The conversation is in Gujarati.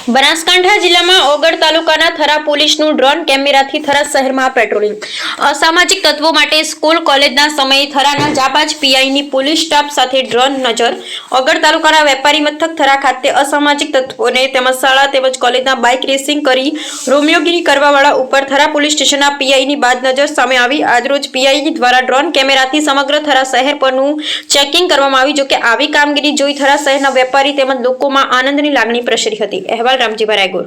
બનાસકાંઠા જિલ્લામાં ઓગળ તાલુકાના થરા પોલીસનું ડ્રોન કેમેરાથી થરા શહેરમાં પેટ્રોલિંગ। અસામાજિક તત્વો માટે સ્કૂલ કોલેજના સમયે થરાના જાબાજ પીઆઈની પોલીસ સ્ટાફ સાથે ડ્રોન નજર। ઓગળ તાલુકાના વેપારી મથક થરા ખાતે અસામાજિક તત્વોને તેમજ શાળા તેમજ કોલેજના બાઇક રેસિંગ કરી રોમિયોગીરી કરવાવાળા ઉપર થરા પોલીસ સ્ટેશનના પીઆઈની બાદ નજર સામે આવી। આજરોજ પીઆઈ દ્વારા ડ્રોન કેમેરાથી સમગ્ર થરા શહેર પરનું ચેકિંગ કરવામાં આવ્યું। જો કે આવી કામગીરી જોઈ થરા શહેરના વેપારી તેમજ લોકોમાં આનંદની લાગણી પ્રસરી હતી। અહેવાલ રામજીભાઈ રાયગોર।